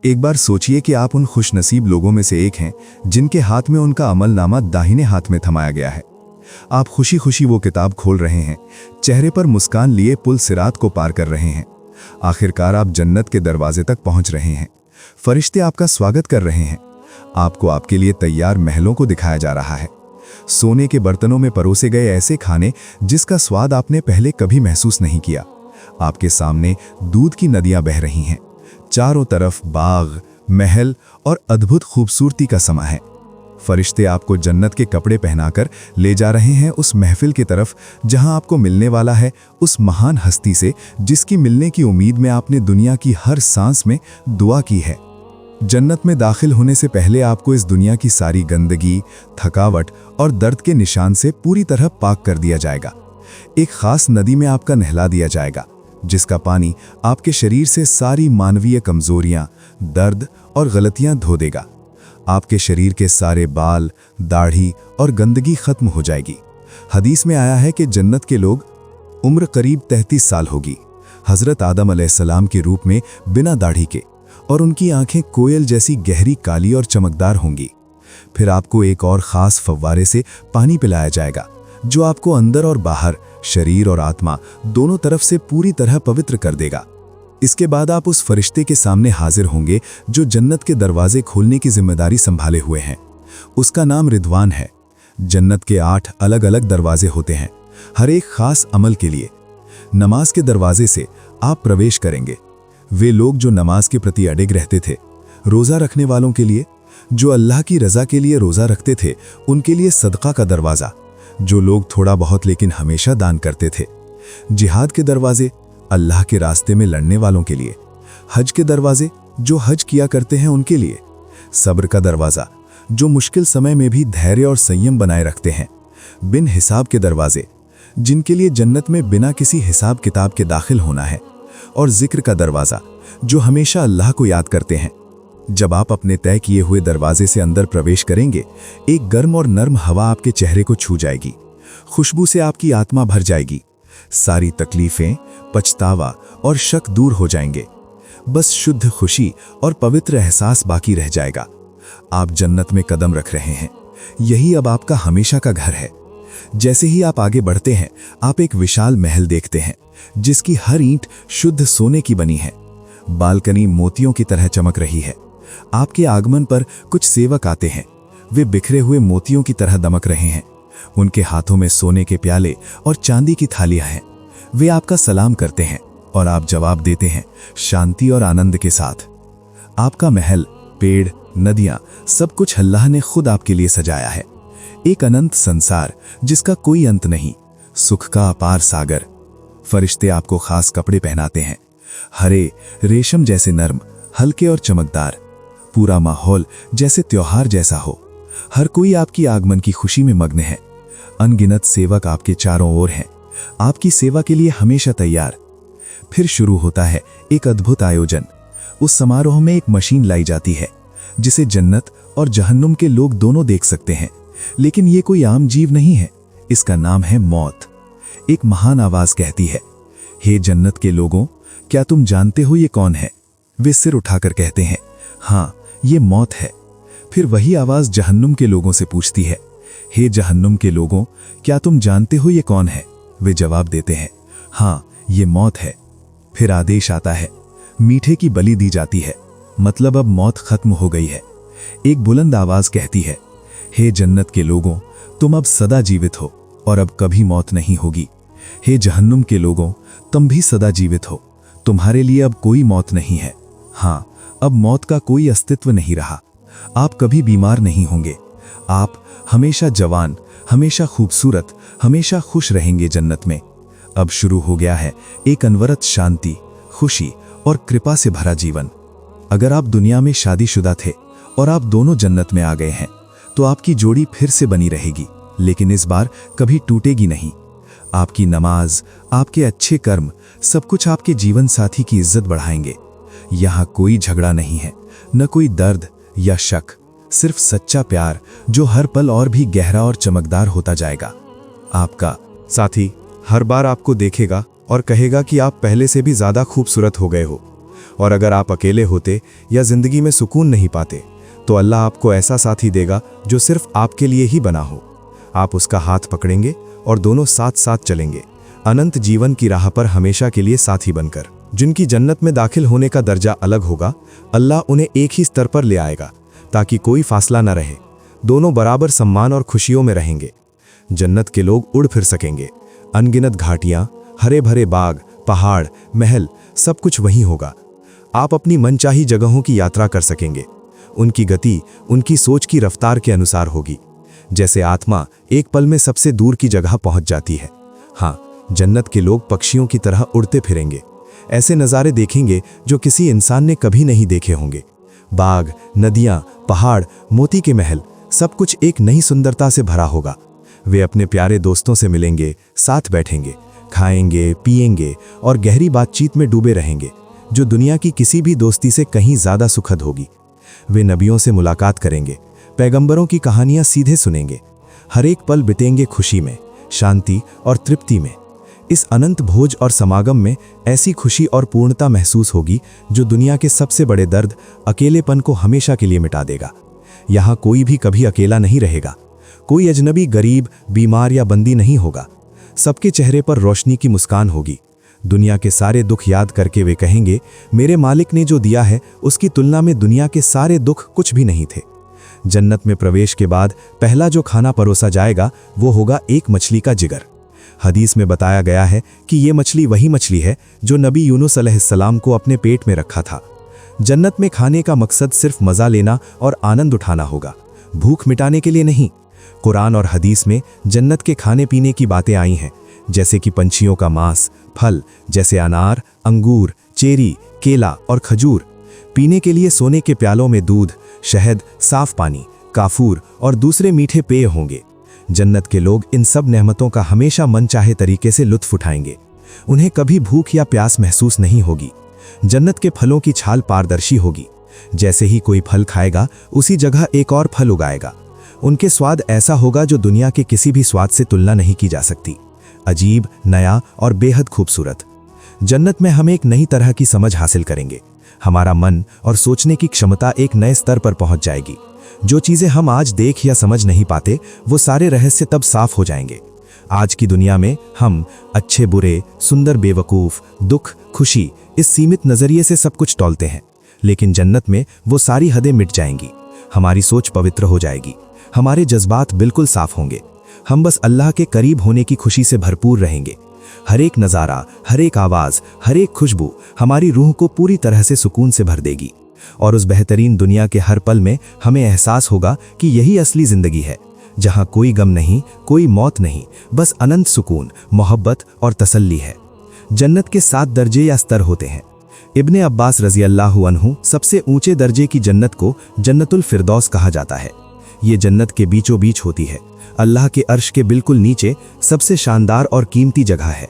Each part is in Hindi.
एक बार सोचिए कि आप उन खुशनसीब लोगों में से एक हैं जिनके हाथ में उनका अमलनामा दाहिने हाथ में थमाया गया है। आप खुशी खुशी वो किताब खोल रहे हैं, चेहरे पर मुस्कान लिए पुल सिरात को पार कर रहे हैं। आखिरकार आप जन्नत के दरवाजे तक पहुंच रहे हैं। फरिश्ते आपका स्वागत कर रहे हैं। आपको आपके लिए तैयार महलों को दिखाया जा रहा है, सोने के बर्तनों में परोसे गए ऐसे खाने जिसका स्वाद आपने पहले कभी महसूस नहीं किया। आपके सामने दूध की नदियां बह रही हैं। चारों तरफ बाग, महल और अद्भुत खूबसूरती का समा है। फरिश्ते आपको जन्नत के कपड़े पहनाकर ले जा रहे हैं उस महफिल की तरफ जहां आपको मिलने वाला है उस महान हस्ती से जिसकी मिलने की उम्मीद में आपने दुनिया की हर सांस में दुआ की है। जन्नत में दाखिल होने से पहले आपको इस दुनिया की सारी गंदगी, थकावट और दर्द के निशान से पूरी तरह पाक कर दिया जाएगा। एक खास नदी में आपका नहला दिया जाएगा जिसका पानी आपके शरीर से सारी मानवीय कमजोरियां, दर्द और गलतियां धो देगा। आपके शरीर के सारे बाल, दाढ़ी और गंदगी खत्म हो जाएगी। हदीस में आया है कि जन्नत के लोग उम्र करीब 33 साल होगी, हजरत आदम अलैहिस्सलाम के रूप में बिना दाढ़ी के, और उनकी आंखें कोयल जैसी गहरी काली और चमकदार होंगी। फिर आपको एक और खास फव्वारे से पानी पिलाया जाएगा जो आपको अंदर और बाहर, शरीर और आत्मा दोनों तरफ से पूरी तरह पवित्र कर देगा। इसके बाद आप उस फरिश्ते के सामने हाजिर होंगे जो जन्नत के दरवाजे खोलने की जिम्मेदारी संभाले हुए हैं। उसका नाम रिदवान है। जन्नत के 8 अलग अलग दरवाजे होते हैं, हर एक खास अमल के लिए। नमाज के दरवाजे से आप प्रवेश करेंगे। वे लोग जो नमाज के प्रति अडिग रहते थे, रोज़ा रखने वालों के लिए, जो अल्लाह की रज़ा के लिए रोज़ा रखते थे उनके लिए सदका का दरवाज़ा, जो लोग थोड़ा बहुत लेकिन हमेशा दान करते थे। जिहाद के दरवाजे, अल्लाह के रास्ते में लड़ने वालों के लिए। हज के दरवाजे, जो हज किया करते हैं उनके लिए। सब्र का दरवाज़ा, जो मुश्किल समय में भी धैर्य और संयम बनाए रखते हैं। बिन हिसाब के दरवाजे, जिनके लिए जन्नत में बिना किसी हिसाब किताब के दाखिल होना है। और जिक्र का दरवाज़ा, जो हमेशा अल्लाह को याद करते हैं। जब आप अपने तय किए हुए दरवाजे से अंदर प्रवेश करेंगे, एक गर्म और नर्म हवा आपके चेहरे को छू जाएगी। खुशबू से आपकी आत्मा भर जाएगी। सारी तकलीफें, पछतावा और शक दूर हो जाएंगे। बस शुद्ध खुशी और पवित्र एहसास बाकी रह जाएगा। आप जन्नत में कदम रख रहे हैं। यही अब आपका हमेशा का घर है। जैसे ही आप आगे बढ़ते हैं, आप एक विशाल महल देखते हैं जिसकी हर ईंट शुद्ध सोने की बनी है। बालकनी मोतियों की तरह चमक रही है। आपके आगमन पर कुछ सेवक आते हैं। वे बिखरे हुए मोतियों की तरह दमक रहे हैं। उनके हाथों में सोने के प्याले और चांदी की थालियां हैं। वे आपका सलाम करते हैं और आप जवाब देते हैं शांति और आनंद के साथ। आपका महल, पेड़, नदियां, सब कुछ अल्लाह ने खुद आपके लिए सजाया है। एक अनंत संसार जिसका कोई अंत नहीं, सुख का अपार सागर। फरिश्ते आपको खास कपड़े पहनाते हैं, हरे, रेशम जैसे नर्म, हल्के और चमकदार। पूरा माहौल जैसे त्योहार जैसा हो। हर कोई आपकी आगमन की खुशी में मग्न है। अनगिनत सेवक आपके चारों ओर हैं, आपकी सेवा के लिए हमेशा तैयार। फिर शुरू होता है एक अद्भुत आयोजन। उस समारोह में एक मशीन लाई जाती है जिसे जन्नत और जहन्नुम के लोग दोनों देख सकते हैं। लेकिन ये कोई आम जीव नहीं है, इसका नाम है मौत। एक महान आवाज कहती है, हे जन्नत के लोगों, क्या तुम जानते हो ये कौन है? वे सिर उठाकर कहते हैं, हाँ, ये मौत है। फिर वही आवाज जहन्नुम के लोगों से पूछती है, हे जहन्नुम के लोगों, क्या तुम जानते हो ये कौन है? वे जवाब देते हैं, हाँ, ये मौत है। फिर आदेश आता है, मीठे की बलि दी जाती है, मतलब अब मौत खत्म हो गई है। एक बुलंद आवाज कहती है, हे जन्नत के लोगों, तुम अब सदा जीवित हो और अब कभी मौत नहीं होगी। हे जहन्नुम के लोगों, तुम भी सदा जीवित हो, तुम्हारे लिए अब कोई मौत नहीं है। हाँ, अब मौत का कोई अस्तित्व नहीं रहा। आप कभी बीमार नहीं होंगे। आप हमेशा जवान, हमेशा खूबसूरत, हमेशा खुश रहेंगे जन्नत में। अब शुरू हो गया है एक अनवरत शांति, खुशी और कृपा से भरा जीवन। अगर आप दुनिया में शादीशुदा थे और आप दोनों जन्नत में आ गए हैं, तो आपकी जोड़ी फिर से बनी रहेगी, लेकिन इस बार कभी टूटेगी नहीं। आपकी नमाज, आपके अच्छे कर्म, सब कुछ आपके जीवन साथी की इज्जत बढ़ाएंगे। यहाँ कोई झगड़ा नहीं है, न कोई दर्द या शक, सिर्फ सच्चा प्यार जो हर पल और भी गहरा और चमकदार होता जाएगा। आपका साथी हर बार आपको देखेगा और कहेगा कि आप पहले से भी ज्यादा खूबसूरत हो गए हो। और अगर आप अकेले होते या जिंदगी में सुकून नहीं पाते तो अल्लाह आपको ऐसा साथी देगा जो सिर्फ आपके लिए ही बना हो। आप उसका हाथ पकड़ेंगे और दोनों साथ साथ चलेंगे, अनंत जीवन की राह पर हमेशा के लिए साथी बनकर। जिनकी जन्नत में दाखिल होने का दर्जा अलग होगा, अल्लाह उन्हें एक ही स्तर पर ले आएगा ताकि कोई फासला न रहे। दोनों बराबर सम्मान और खुशियों में रहेंगे। जन्नत के लोग उड़ फिर सकेंगे। अनगिनत घाटियां, हरे भरे बाग, पहाड़, महल, सब कुछ वहीं होगा। आप अपनी मनचाही जगहों की यात्रा कर सकेंगे। उनकी गति उनकी सोच की रफ्तार के अनुसार होगी। जैसे आत्मा एक पल में सबसे दूर की जगह पहुंच जाती है, हाँ, जन्नत के लोग पक्षियों की तरह उड़ते फिरेंगे। ऐसे नज़ारे देखेंगे जो किसी इंसान ने कभी नहीं देखे होंगे। बाग, नदियां, पहाड़, मोती के महल, सब कुछ एक नई सुंदरता से भरा होगा। वे अपने प्यारे दोस्तों से मिलेंगे, साथ बैठेंगे, खाएंगे, पिएंगे और गहरी बातचीत में डूबे रहेंगे, जो दुनिया की किसी भी दोस्ती से कहीं ज़्यादा सुखद होगी। वे नबियों से मुलाकात करेंगे, पैगंबरों की कहानियां सीधे सुनेंगे। हर एक पल बितेंगे खुशी में, शांति और तृप्ति में। इस अनंत भोज और समागम में ऐसी खुशी और पूर्णता महसूस होगी जो दुनिया के सबसे बड़े दर्द, अकेलेपन को हमेशा के लिए मिटा देगा। यहाँ कोई भी कभी अकेला नहीं रहेगा। कोई अजनबी, गरीब, बीमार या बंदी नहीं होगा। सबके चेहरे पर रोशनी की मुस्कान होगी। दुनिया के सारे दुख याद करके वे कहेंगे, मेरे मालिक ने जो दिया है उसकी तुलना में दुनिया के सारे दुख कुछ भी नहीं थे। जन्नत में प्रवेश के बाद पहला जो खाना परोसा जाएगा वो होगा एक मछली का जिगर। हदीस में बताया गया है कि ये मछली वही मछली है जो नबी यूनुस अलैहिस्सलाम को अपने पेट में रखा था। जन्नत में खाने का मकसद सिर्फ मज़ा लेना और आनंद उठाना होगा, भूख मिटाने के लिए नहीं। कुरान और हदीस में जन्नत के खाने पीने की बातें आई हैं, जैसे कि पंछियों का मांस, फल जैसे अनार, अंगूर, चेरी, केला और खजूर, पीने के लिए सोने के प्यालों में दूध, शहद, साफ पानी, काफूर और दूसरे मीठे पेय होंगे। जन्नत के लोग इन सब नेमतों का हमेशा मनचाहे तरीके से लुत्फ उठाएंगे। उन्हें कभी भूख या प्यास महसूस नहीं होगी। जन्नत के फलों की छाल पारदर्शी होगी। जैसे ही कोई फल खाएगा उसी जगह एक और फल उगाएगा। उनके स्वाद ऐसा होगा जो दुनिया के किसी भी स्वाद से तुलना नहीं की जा सकती। अजीब, नया और बेहद खूबसूरत। जन्नत में हम एक नई तरह की समझ हासिल करेंगे। हमारा मन और सोचने की क्षमता एक नए स्तर पर पहुंच जाएगी। जो चीजें हम आज देख या समझ नहीं पाते वो सारे रहस्य तब साफ हो जाएंगे। आज की दुनिया में हम अच्छे, बुरे, सुंदर, बेवकूफ, दुख, खुशी, इस सीमित नजरिए से सब कुछ तौलते हैं, लेकिन जन्नत में वो सारी हदें मिट जाएंगी। हमारी सोच पवित्र हो जाएगी। हमारे जज्बात बिल्कुल साफ होंगे। हम बस अल्लाह के करीब होने की खुशी से भरपूर रहेंगे। हर एक नज़ारा, हर एक आवाज़, हर एक खुशबू हमारी रूह को पूरी तरह से सुकून से भर देगी। और उस बेहतरीन दुनिया के हर पल में हमें एहसास होगा कि यही असली ज़िंदगी है, जहाँ कोई गम नहीं, कोई मौत नहीं, बस अनंत सुकून, मोहब्बत और तसल्ली है। जन्नत के 7 दर्जे या स्तर होते हैं। इब्ने अब्बास रज़ी अल्लाहु अन्हु सबसे ऊंचे दर्जे की जन्नत को जन्नतुल फिरदौस कहा जाता है। ये जन्नत के बीचों बीच होती है। अल्लाह के अर्श के बिल्कुल नीचे सबसे शानदार और कीमती जगह है।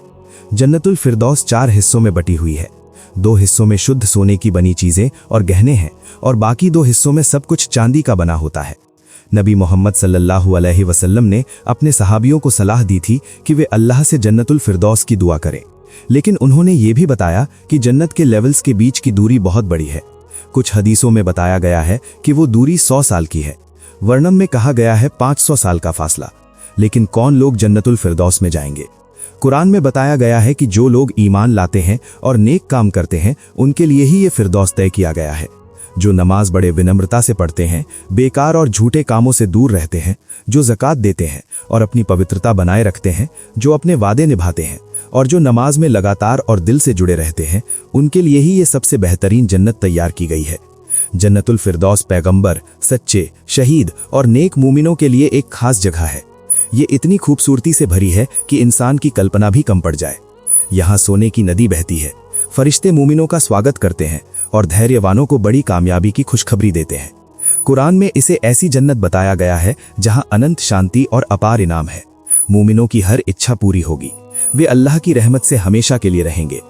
जन्नतुल फिरदौस 4 हिस्सों में बटी हुई है। 2 हिस्सों में शुद्ध सोने की बनी चीज़ें और गहने हैं और बाकी 2 हिस्सों में सब कुछ चांदी का बना होता है। नबी मोहम्मद सल्लल्लाहु अलैहि वसल्लम ने अपने सहाबियों को सलाह दी थी कि वे अल्लाह से जन्नतुल फिरदौस की दुआ करें, लेकिन उन्होंने ये भी बताया कि जन्नत के लेवल्स के बीच की दूरी बहुत बड़ी है। कुछ हदीसों में बताया गया है कि वो दूरी 100 साल की है। वर्णन में कहा गया है 500 साल का फासला। लेकिन कौन लोग जन्नतुल फिरदौस में जाएंगे? कुरान में बताया गया है कि जो लोग ईमान लाते हैं और नेक काम करते हैं उनके लिए ही ये फिरदौस तय किया गया है। जो नमाज बड़े विनम्रता से पढ़ते हैं, बेकार और झूठे कामों से दूर रहते हैं, जो ज़कात देते हैं और अपनी पवित्रता बनाए रखते हैं, जो अपने वादे निभाते हैं और जो नमाज में लगातार और दिल से जुड़े रहते हैं, उनके लिए ही ये सबसे बेहतरीन जन्नत तैयार की गई है। जन्नतुल फिरदौस पैगंबर, सच्चे, शहीद और नेक मूमिनों के लिए एक खास जगह है। ये इतनी खूबसूरती से भरी है कि इंसान की कल्पना भी कम पड़ जाए। यहाँ सोने की नदी बहती है, फरिश्ते मूमिनों का स्वागत करते हैं और धैर्यवानों को बड़ी कामयाबी की खुशखबरी देते हैं। कुरान में इसे ऐसी जन्नत बताया गया है जहाँ अनंत शांति और अपार इनाम है। मूमिनों की हर इच्छा पूरी होगी। वे अल्लाह की रहमत से हमेशा के लिए रहेंगे।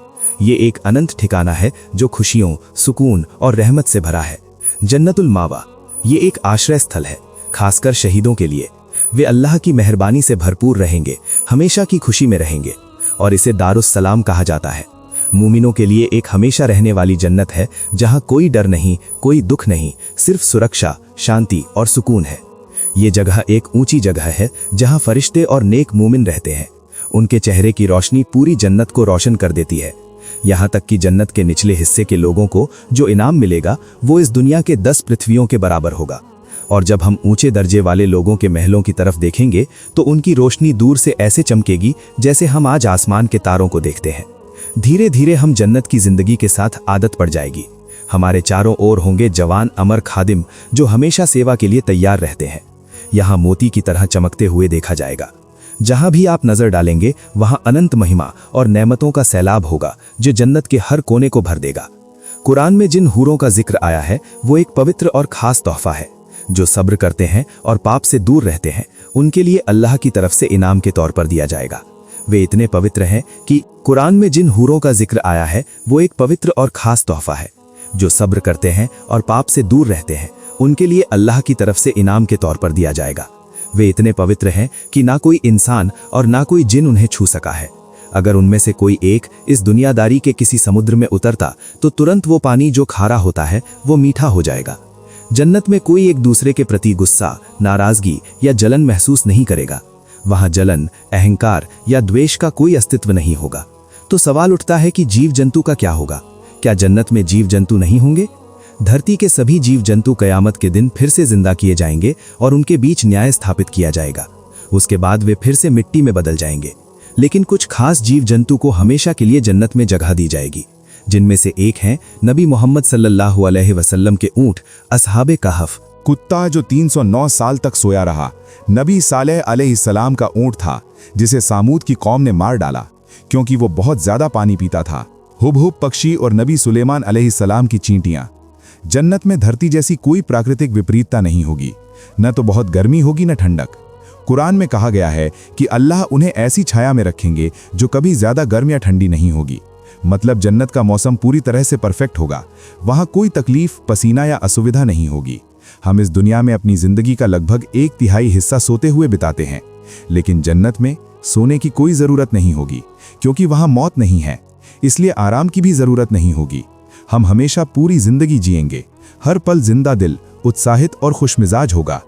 ये एक अनंत ठिकाना है जो खुशियों, सुकून और रहमत से भरा है। जन्नतुल मावा ये एक आश्रय स्थल है, खासकर शहीदों के लिए। वे अल्लाह की मेहरबानी से भरपूर रहेंगे, हमेशा की खुशी में रहेंगे और इसे दारुस सलाम कहा जाता है। मूमिनों के लिए एक हमेशा रहने वाली जन्नत है, जहां कोई डर नहीं, कोई दुख नहीं, सिर्फ सुरक्षा, शांति और सुकून है। ये जगह एक ऊंची जगह है जहां फरिश्ते और नेक मूमिन रहते हैं। उनके चेहरे की रोशनी पूरी जन्नत को रोशन कर देती है। यहाँ तक कि जन्नत के निचले हिस्से के लोगों को जो इनाम मिलेगा वो इस दुनिया के 10 पृथ्वियों के बराबर होगा। और जब हम ऊंचे दर्जे वाले लोगों के महलों की तरफ देखेंगे तो उनकी रोशनी दूर से ऐसे चमकेगी जैसे हम आज आसमान के तारों को देखते हैं। धीरे धीरे हम जन्नत की जिंदगी के साथ आदत पड़ जाएगी। हमारे चारों ओर होंगे जवान अमर खादिम जो हमेशा सेवा के लिए तैयार रहते हैं। यहाँ मोती की तरह चमकते हुए देखा जाएगा। जहां भी आप नजर डालेंगे वहां अनंत महिमा और नेमतों का सैलाब होगा जो जन्नत के हर कोने को भर देगा। कुरान में जिन हूरों का जिक्र आया है वो एक पवित्र और खास तोहफा है। जो सब्र करते हैं और पाप से दूर रहते हैं उनके लिए अल्लाह की तरफ से इनाम के तौर पर दिया जाएगा। वे इतने पवित्र हैं कि कुरान में जिन हूरों का जिक्र आया है वो एक पवित्र और खास तोहफा है। जो सब्र करते हैं और पाप से दूर रहते हैं उनके लिए अल्लाह की तरफ से इनाम के तौर पर दिया जाएगा। वे इतने पवित्र हैं कि ना कोई इंसान और ना कोई जिन उन्हें छू सका है। अगर उनमें से कोई एक इस दुनियादारी के किसी समुद्र में उतरता तो तुरंत वो पानी जो खारा होता है वो मीठा हो जाएगा। जन्नत में कोई एक दूसरे के प्रति गुस्सा, नाराजगी या जलन महसूस नहीं करेगा। वहां जलन, अहंकार या द्वेष का कोई अस्तित्व नहीं होगा। तो सवाल उठता है कि जीव जंतु का क्या होगा? क्या जन्नत में जीव जंतु नहीं होंगे? धरती के सभी जीव जंतु कयामत के दिन फिर से जिंदा किए जाएंगे और उनके बीच न्याय स्थापित किया जाएगा। उसके बाद वे फिर से मिट्टी में बदल जाएंगे। लेकिन कुछ खास जीव जंतु को हमेशा के लिए जन्नत में जगह दी जाएगी, जिनमें से एक हैं नबी मोहम्मद सल्लल्लाहु अलैहि वसल्लम के ऊंट असहाबे कहफ। कुत्ता जो 309 साल तक सोया रहा नबी सालेह अलैहिस्सलाम का ऊंट था, जिसे सामूद की कौम ने मार डाला क्योंकि वो बहुत ज्यादा पानी पीता था। हुबहुब पक्षी और नबी सुलेमान अलैहिस्सलाम की चींटियां। जन्नत में धरती जैसी कोई प्राकृतिक विपरीतता नहीं होगी, न तो बहुत गर्मी होगी न ठंडक। कुरान में कहा गया है कि अल्लाह उन्हें ऐसी छाया में रखेंगे जो कभी ज्यादा गर्म या ठंडी नहीं होगी। मतलब जन्नत का मौसम पूरी तरह से परफेक्ट होगा। वहां कोई तकलीफ, पसीना या असुविधा नहीं होगी। हम इस दुनिया में अपनी जिंदगी का लगभग 1/3 हिस्सा सोते हुए बिताते हैं, लेकिन जन्नत में सोने की कोई जरूरत नहीं होगी क्योंकि वहां मौत नहीं है, इसलिए आराम की भी जरूरत नहीं होगी। हम हमेशा पूरी जिंदगी जिएंगे। हर पल जिंदा दिल, उत्साहित और खुशमिजाज होगा।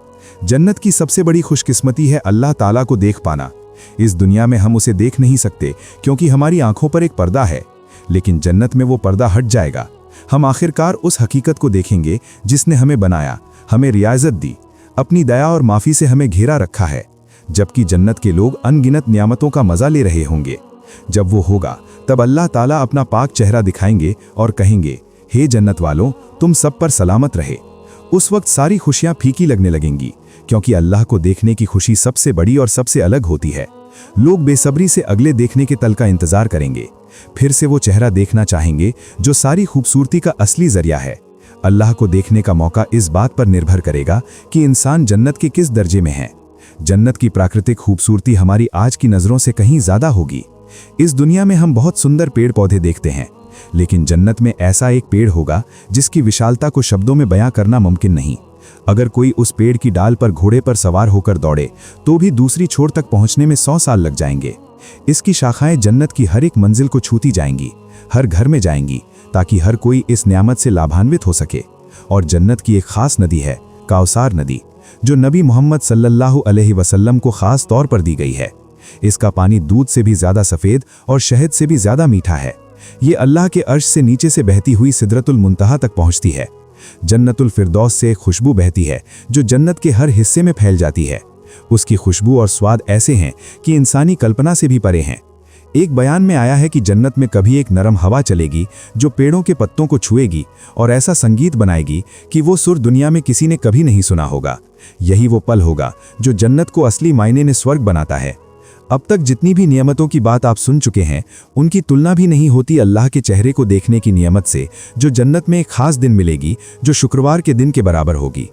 जन्नत की सबसे बड़ी खुशकिस्मती है अल्लाह ताला को देख पाना। इस दुनिया में हम उसे देख नहीं सकते क्योंकि हमारी आंखों पर एक पर्दा है, लेकिन जन्नत में वो पर्दा हट जाएगा। हम आखिरकार उस हकीकत को देखेंगे जिसने हमें बनाया, हमें रियाजत दी, अपनी दया और माफी से हमें घेरा रखा है। जबकि जन्नत के लोग अनगिनत नियामतों का मजा ले रहे होंगे। जब वो होगा तब अल्लाह ताला अपना पाक चेहरा दिखाएंगे और कहेंगे, हे जन्नत वालों, तुम सब पर सलामत रहे। उस वक्त सारी खुशियां फीकी लगने लगेंगी क्योंकि अल्लाह को देखने की खुशी सबसे बड़ी और सबसे अलग होती है। लोग बेसब्री से अगले देखने के तल का इंतजार करेंगे। फिर से वो चेहरा देखना चाहेंगे जो सारी खूबसूरती का असली जरिया है। अल्लाह को देखने का मौका इस बात पर निर्भर करेगा कि इंसान जन्नत के किस दर्जे में है। जन्नत की प्राकृतिक खूबसूरती हमारी आज की नजरों से कहीं ज्यादा होगी। इस दुनिया में हम बहुत सुंदर पेड़ पौधे देखते हैं, लेकिन जन्नत में ऐसा एक पेड़ होगा जिसकी विशालता को शब्दों में बयां करना मुमकिन नहीं। अगर कोई उस पेड़ की डाल पर घोड़े पर सवार होकर दौड़े तो भी दूसरी छोर तक पहुंचने में 100 साल लग जाएंगे। इसकी शाखाएं जन्नत की हर एक मंजिल को छूती जाएंगी, हर घर में जाएंगी, ताकि हर कोई इस नियामत से लाभान्वित हो सके। और जन्नत की एक खास नदी है, काउसार नदी, जो नबी मोहम्मद सल्लल्लाहु अलैहि वसल्लम को खास तौर पर दी गई है। इसका पानी दूध से भी ज्यादा सफेद और शहद से भी ज्यादा मीठा है। ये अल्लाह के अर्श से नीचे से बहती हुई सिदरतुल मुंतहा तक पहुंचती है। जन्नतुल फिरदौस से खुशबू बहती है जो जन्नत के हर हिस्से में फैल जाती है। उसकी खुशबू और स्वाद ऐसे हैं कि इंसानी कल्पना से भी परे हैं। एक बयान में आया है कि जन्नत में कभी एक नरम हवा चलेगी जो पेड़ों के पत्तों को छुएगी और ऐसा संगीत बनाएगी कि वो सुर दुनिया में किसी ने कभी नहीं सुना होगा। यही वो पल होगा जो जन्नत को असली मायने में स्वर्ग बनाता है। अब तक जितनी भी नियमतों की बात आप सुन चुके हैं, उनकी तुलना भी नहीं होती अल्लाह के चेहरे को देखने की नियमत से, जो जन्नत में एक खास दिन मिलेगी जो शुक्रवार के दिन के बराबर होगी।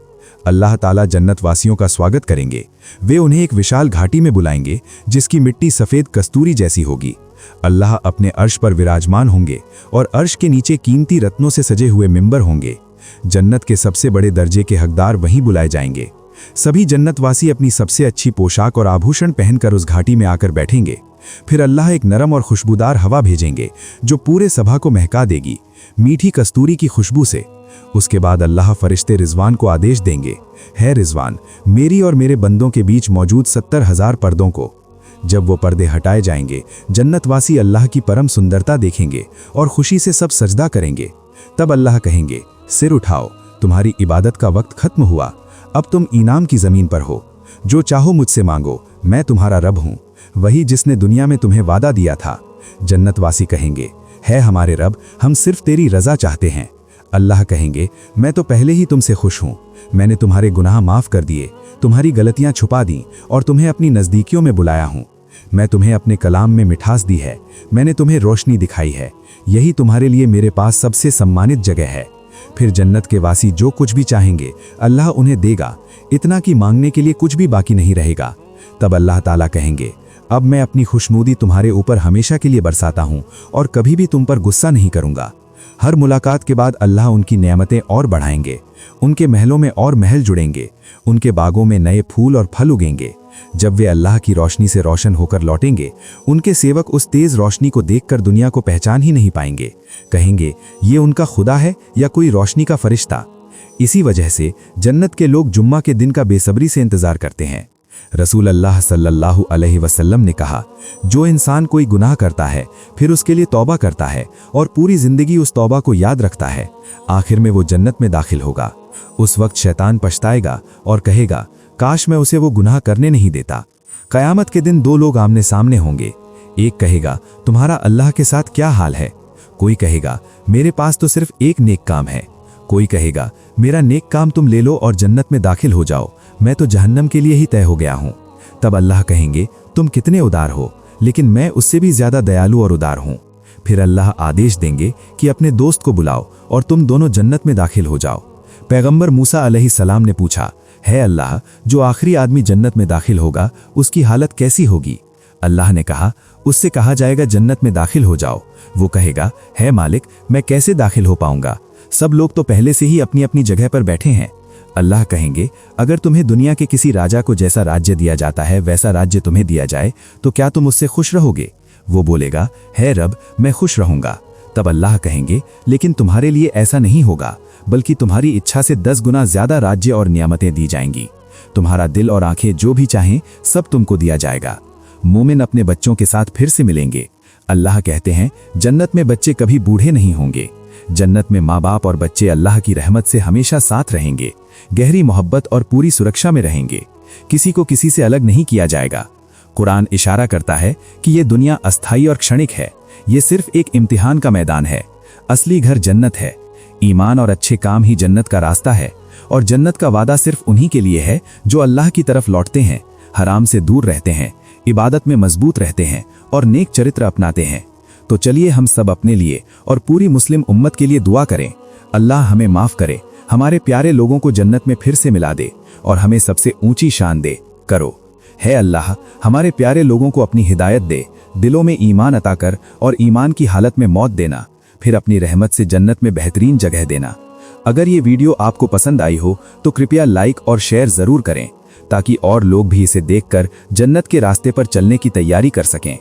अल्लाह ताला जन्नत वासियों का स्वागत करेंगे। वे उन्हें एक विशाल घाटी में बुलाएंगे जिसकी मिट्टी सफेद कस्तूरी जैसी होगी। अल्लाह अपने अर्श पर विराजमान होंगे और अर्श के नीचे कीमती रत्नों से सजे हुए मिंबर होंगे। जन्नत के सबसे बड़े दर्जे के हकदार वहीं बुलाए जाएंगे। सभी जन्नतवासी अपनी सबसे अच्छी पोशाक और आभूषण पहनकर उस घाटी में आकर बैठेंगे। फिर अल्लाह एक नरम और खुशबूदार हवा भेजेंगे जो पूरे सभा को महका देगी, मीठी कस्तूरी की खुशबू से। उसके बाद अल्लाह फरिश्ते रिजवान को आदेश देंगे, है रिजवान, मेरी और मेरे बंदों के बीच मौजूद 70,000 पर्दों को। जब वो पर्दे हटाए जाएंगे, जन्नतवासी अल्लाह की परम सुंदरता देखेंगे और खुशी से सब सजदा करेंगे। तब अल्लाह कहेंगे, सिर उठाओ, तुम्हारी इबादत का वक्त खत्म हुआ, अब तुम इनाम की ज़मीन पर हो। जो चाहो मुझसे मांगो, मैं तुम्हारा रब हूँ, वही जिसने दुनिया में तुम्हें वादा दिया था। जन्नतवासी कहेंगे, है हमारे रब, हम सिर्फ तेरी रज़ा चाहते हैं। अल्लाह कहेंगे, मैं तो पहले ही तुमसे खुश हूँ, मैंने तुम्हारे गुनाह माफ़ कर दिए, तुम्हारी गलतियाँ छुपा दी और तुम्हें अपनी नज़दीकियों में बुलाया हूँ। मैं तुम्हें अपने कलाम में मिठास दी है, मैंने तुम्हें रोशनी दिखाई है, यही तुम्हारे लिए मेरे पास सबसे सम्मानित जगह है। फिर जन्नत के वासी जो कुछ भी चाहेंगे अल्लाह उन्हें देगा, इतना कि मांगने के लिए कुछ भी बाकी नहीं रहेगा। तब अल्लाह ताला कहेंगे, अब मैं अपनी खुशनुदी तुम्हारे ऊपर हमेशा के लिए बरसाता हूँ और कभी भी तुम पर गुस्सा नहीं करूँगा। हर मुलाकात के बाद अल्लाह उनकी नेमतें और बढ़ाएंगे, उनके महलों में और महल जुड़ेंगे, उनके बागों में नए फूल और फल उगेंगे। जब वे अल्लाह की रोशनी से रोशन होकर लौटेंगे, उनके सेवक उस तेज रोशनी को देखकर दुनिया को पहचान ही नहीं पाएंगे। कहेंगे, ये उनका खुदा है या कोई रोशनी का फरिश्ता। इसी वजह से जन्नत के लोग जुम्मा के दिन का बेसब्री से इंतजार करते हैं। रसूल अल्लाह सल्लल्लाहु अलैहि वसल्लम ने कहा, जो इंसान कोई गुनाह करता है फिर उसके लिए तौबा करता है और पूरी जिंदगी उस तौबा को याद रखता है, आखिर में वो जन्नत में दाखिल होगा। उस वक्त शैतान पछताएगा और कहेगा, काश मैं उसे वो गुनाह करने नहीं देता। कयामत के दिन दो लोग आमने सामने होंगे। एक कहेगा, तुम्हारा अल्लाह के साथ क्या हाल है? कोई कहेगा, मेरे पास तो सिर्फ एक नेक काम है। कोई कहेगा, मेरा नेक काम तुम ले लो और जन्नत में दाखिल हो जाओ, मैं तो जहन्नम के लिए ही तय हो गया हूँ। तब अल्लाह कहेंगे, तुम कितने उदार हो, लेकिन मैं उससे भी ज्यादा दयालु और उदार हूँ। फिर अल्लाह आदेश देंगे कि अपने दोस्त को बुलाओ और तुम दोनों जन्नत में दाखिल हो जाओ। पैगंबर मूसा अलैहिस्सलाम ने पूछा, है अल्लाह, जो आखिरी आदमी जन्नत में दाखिल होगा उसकी हालत कैसी होगी? अल्लाह ने कहा, उससे कहा जाएगा जन्नत में दाखिल हो जाओ। वो कहेगा, है मालिक, मैं कैसे दाखिल हो पाऊंगा? सब लोग तो पहले से ही अपनी अपनी जगह पर बैठे हैं। अल्लाह कहेंगे, अगर तुम्हें दुनिया के किसी राजा को जैसा राज्य दिया जाता है वैसा राज्य तुम्हें दिया जाए तो क्या तुम उससे खुश रहोगे? वो बोलेगा, है रब, मैं खुश रहूंगा। तब अल्लाह कहेंगे, लेकिन तुम्हारे लिए ऐसा नहीं होगा, बल्कि तुम्हारी इच्छा से 10 गुना ज्यादा राज्य और नियामतें दी जाएंगी। तुम्हारा दिल और आंखें जो भी चाहें सब तुमको दिया जाएगा। मोमिन अपने बच्चों के साथ फिर से मिलेंगे। अल्लाह कहते हैं, जन्नत में बच्चे कभी बूढ़े नहीं होंगे। जन्नत में माँ बाप और बच्चे अल्लाह की रहमत से हमेशा साथ रहेंगे, गहरी मोहब्बत और पूरी सुरक्षा में रहेंगे। किसी को किसी से अलग नहीं किया जाएगा। कुरान इशारा करता है कि ये दुनिया अस्थायी और क्षणिक है, ये सिर्फ एक इम्तिहान का मैदान है। असली घर जन्नत है। ईमान और अच्छे काम ही जन्नत का रास्ता है और जन्नत का वादा सिर्फ उन्हीं के लिए है जो अल्लाह की तरफ लौटते हैं, हराम से दूर रहते हैं, इबादत में मजबूत रहते हैं और नेक चरित्र अपनाते हैं। तो चलिए हम सब अपने लिए और पूरी मुस्लिम उम्मत के लिए दुआ करें। अल्लाह हमें माफ करे, हमारे प्यारे लोगों को जन्नत में फिर से मिला दे और हमें सबसे ऊंची शान दे। करो, है अल्लाह, हमारे प्यारे लोगों को अपनी हिदायत दे, दिलों में ईमान अता कर और ईमान की हालत में मौत देना, फिर अपनी रहमत से जन्नत में बेहतरीन जगह देना। अगर ये वीडियो आपको पसंद आई हो तो कृपया लाइक और शेयर जरूर करें ताकि और लोग भी इसे देखकर जन्नत के रास्ते पर चलने की तैयारी कर सकें।